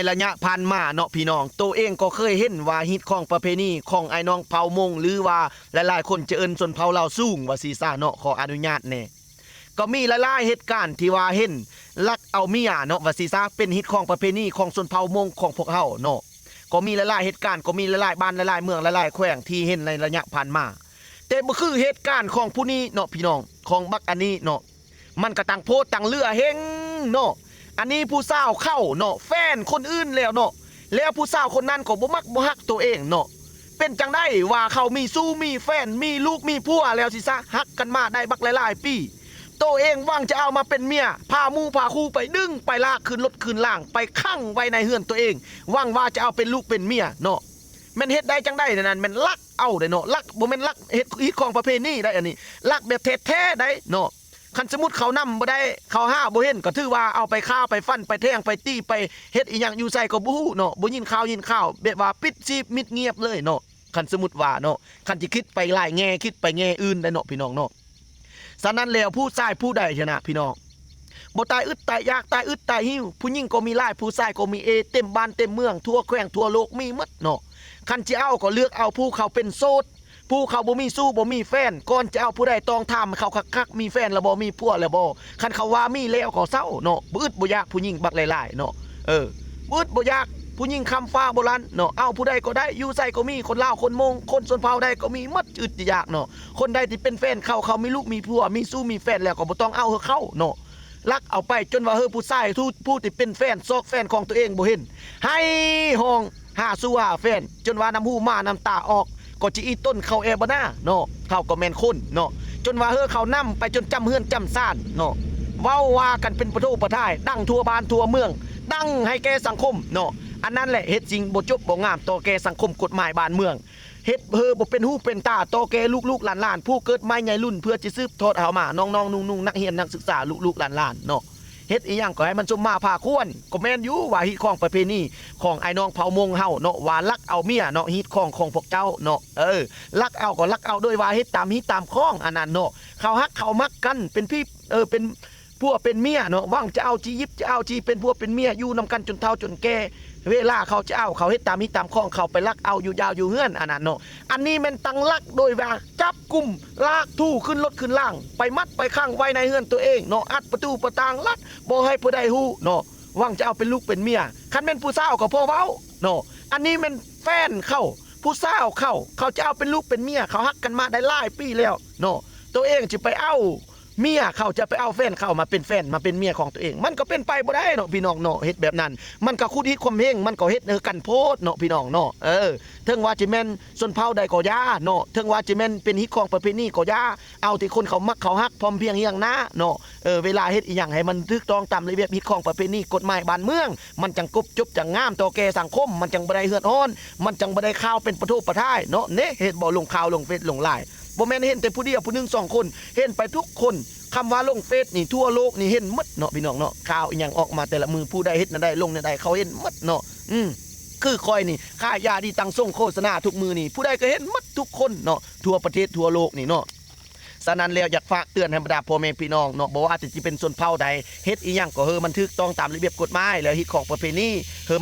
ระยะผ่านมาเนาะพี่น้องตัวเองก็เคยเห็นว่าฮิตของประเพณีของไอ้น้องเผ่ามงหรือว่าหลายๆคนจะเอิ้นชนเผ่าลาวสูงว่าซีซ่าเนาะขออนุญาตแน่ก็มีหลายๆเหตุการณ์ที่ว่าเห็นลักเอาเมียเนาะว่าซีซ่าเป็นฮิตของประเพณีของชนเผ่ามงของพวกเฮาเนาะก็มีหลายๆเหตุการณ์ก็มีหลายๆบ้านหลายๆเมืองหลายๆแขวงที่เห็นในระยะผ่านมาแต่บ่คือเหตุการณ์ของผู้นี้เนาะพี่น้องของบักอันนี้เนาะมันก็ต่างโพดต่างเลือเฮงเนาะอันนี้ผู้สาวเข้าเนาะแฟนคนอื่นแล้วเนาะแล้วผู้สาวคนนั้นก็บ่มักบ่ฮักตัวเองเนาะเป็นจังได้ว่าเขามีสู้มีแฟนมีลูกมีผัวแล้วสิซะฮักกันมาได้บักหลายๆปีตัวเองว่างจะเอามาเป็นเมียพามู่พาคู่ไปดึงไปลากขึ้นรถขึ้นล่างไปคั่งไว้ในเฮือนตัวเองว่างว่าจะเอาเป็นลูกเป็นเมียเนาะแม่นเฮ็ดได้จังได้นั่นแม่นลักเอาได้เนาะลักบ่แม่นลักเฮ็ดของประเพณีได้อันนี้ลักแบบแท้ๆได้เนาะคันสมมุติเขานำบ่ได้เขาห้าบ่เห็นก็ถือว่าเอาไปฆ่าไปฟันไปแทงไปตีไปเฮ็ดอีหยังอยู่ใส่ก็บ่ฮู้เนาะบ่ยินข่าวแบบว่าปิดชีพมิดเงียบเลยเนาะคันสมมุติว่าเนาะคันสิคิดไปหลายแง่คิดไปแง่อื่นได้เนาะพี่น้องเนาะฉะนั้นแล้วผู้ชายผู้ใดชนะพี่น้องบ่ตายอึดตายยากตายอึดตายหิวผู้หญิงก็มีหลายผู้ชายก็มีเต็มบ้านเต็มเมืองทั่วแขวงทั่วโลกมีหมดเนาะคันสิเอาก็เลือกเอาผู้เขาเป็นโสดผู้เขาบ่มีสู้บ่มีแฟนก่อนจะเอาผู้ใดต้องถามเขาคักๆมีแฟนแล้วบ่มีผัวแล้วบ่คันเขาว่ามีแล้วก็เศร้าเนาะบ่อึดบ่อยากผู้หญิงบักหลายๆเนาะบ่อึดบ่อยากผู้หญิงคำฟ้าโบราณเนาะเอาผู้ใดก็ได้อยู่ใส่ก็มีคนลาวคนมงคนชนเผ่าใดก็มีหมดอึดอยากเนาะคนใดที่เป็นแฟนเขามีลูกมีผัวมีสู้มีแฟนแล้วก็บ่ต้องเอาเขาเนาะลักเอาไปจนว่าผู้ชายผู้ที่เป็นแฟนซอกแฟนของตัวเองบ่เห็นให้ห้องหาสู้หาแฟนจนว่าน้ำหูมาน้ำตาออกก็จิอีต้นเขาบ่น่าเนาะเขาก็แม่นคนเนาะจนว่าเขานำไปจนจำเฮือนจำซ่านเนาะเว้าว่ากันเป็นประโทประท่ายดังทั่วบ้านทั่วเมืองดังให้แก่สังคมเนาะอันนั้นแหละเฮ็ดจริงบ่จบบ่งามต่อแก่สังคมกฎหมายบ้านเมืองเฮ็ดบ่เป็นหูเป็นตาต่อแก่ลูกๆหลานๆผู้เกิดใหม่ใหญ่รุ่นเพื่อจะสืบทอดเอามาน้องๆนุ่งๆนักเรียนนักศึกษาลูกๆหลานๆเนาะเฮ็ดอีหยังก็ให้มันสมมาภาควรก็แม่นอยู่ว่าฮิตของประเพณีของไอ้น้องเผ่ามงเฮาเนาะว่าลักเอาเมียเนาะฮิตของพวกเจ้าเนาะลักเอาก็ลักเอาโดยว่าเฮ็ดตามฮิตตามข้องอันนั้นเนาะเขาฮักเขามักกันเป็นพี่เป็นพวกเป็นเมียเนาะว่างจะเอาจียิบจะเอาจีเป็นพวกเป็นเมียอยู่นำกันจนเฒ่าจนแก่เวลาเขาจะเอาเขาเฮ็ดตามฮิตตามข้องเขาไปลักเอาอยู่ยาวอยู่เฮือนอันนั้นเนาะอันนี้แม่นตั้งลักโดยว่าจับกุมลากทู่ขึ้นรถขึ้นล่างไปมัดไปข้างไว้ในเฮือนตัวเองเนาะอัดประตูประตางลัดบ่ให้ผู้ใดฮู้เนาะว่างจะเอาเป็นลูกเป็นเมียคันแม่นผู้สาวก็พอเว้าเนาะอันนี้แม่นแฟนเขาผู้สาวเขาจะเอาเป็นลูกเป็นเมียเขาฮักกันมาได้หลายปีแล้วเนาะตัวเองสิไปเอาเมียเขาจะไปเอาแฟนเข้ามาเป็นแฟนมาเป็นเมียของตัวเองมันก็เป็นไปบ่ได้เนาะพี่น้องเนาะเฮ็ดแบบนั้นมันก็คุดฮิตความเฮงมันก็เฮ็ดกันโพดเนาะพี่น้องเนาะถึงว่าจิแม่นชนเผ่าใดก็ย่าเนาะถึงว่าจิแม่นเป็นฮิตของประเพณีก็ย่าเอาที่คนเขามักเขาฮักพร้อมเพียงเฮียงนะเนาะเวลาเฮ็ดอีหยังให้มันถูกต้องตามระเบียบฮิตของประเพณีกฎหมายบ้านเมืองมันจังกบจบจังงามต่อแก่สังคมมันจังบ่ได้เหือดร้อนมันจังบ่ได้ข่าวเป็นประโทษประท่ายเนาะเฮ็ดบ่ลงข่าวลงเฟซลงไลน์บ่แม่นเห็นแต่ผู้เดียวผู้นึง2คนเห็นไปทุกคนคำว่าลงเฟซนี่ทั่วโลกนี่เห็นหมดเนาะพี่น้องเนาะข่าวอีหยังออกมาแต่ละมือผู้ใดเฮ็ดนั่นได้ลงนั่นได้เขาเห็นหมดเนาะคือคอยนี่ค่ายาดีตั้งส่งโฆษณาทุกมือนี่ผู้ใดก็เห็นหมดทุกคนเนาะทั่วประเทศทั่วโลกนี่เนาะฉะนั้นแล้วอยากฝากเตือนให้บรรดาพ่อแม่พี่น้องเนาะบอกว่าอาจจะเป็นส่วนเผ่าใดเฮ็ดอีหยังก็มันถูกต้องตามระเบียบกฎหมายแล้วฮิตของประเพณี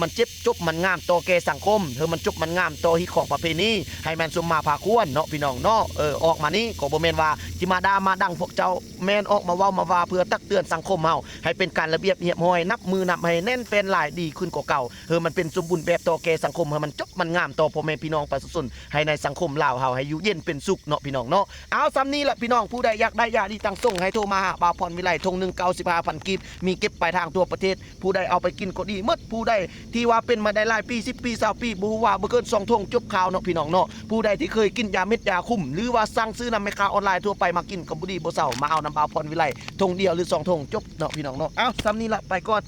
มันเจ็บจบมันงามต่อแก่สังคมมันจบมันงามต่อฮิตของประเพณีให้มันสมมาภาควรเนาะพี่น้องเนาะออกมานี้ก็บ่แม่นว่าสิมาด่ามาดังพวกเจ้าแม่นออกมาเว้ามาว่าเพื่อตักเตือนสังคมเฮาให้เป็นการระเบียบเรียบร้อยนับมือนับให้แน่นเป็นหลายดีขึ้นกว่าเก่ามันเป็นสมบูรณ์แบบต่อแก่สังคมมันจบมันงามต่อพ่อแม่พี่น้องประชาชนให้ในสังคมลาวเฮาให้อยู่เย็นเป็นสุขเนาะพี่น้องเนาะเอาซ้ำนี้ล่ะพี่น้องผู้ใดอยากได้ยาดีตั้งส่งให้โทรมาบ่าวพรวิไลทง195,000กีบมีเก็บปลายทางทั่วประเทศผู้ใดเอาไปกินก็ดีหมดผู้ใดที่ว่าเป็นมาได้หลายปี10ปี20ปีบ่ฮู้ว่าบ่เกิน2ทงจบข่าวเนาะพี่น้องเนาะผู้ใดที่เคยกินยาเม็ดยาคุมหรือว่าสั่งซื้อนำแม่ค้าออนไลน์ทั่วไปมากินก็บ่ดีบ่เซามาเอานำบ่าวพรวิไลทงเดียวหรือ2ทงจบเนาะพี่น้องเนาะเอาซ้ำนี้ล่ะไปก่อน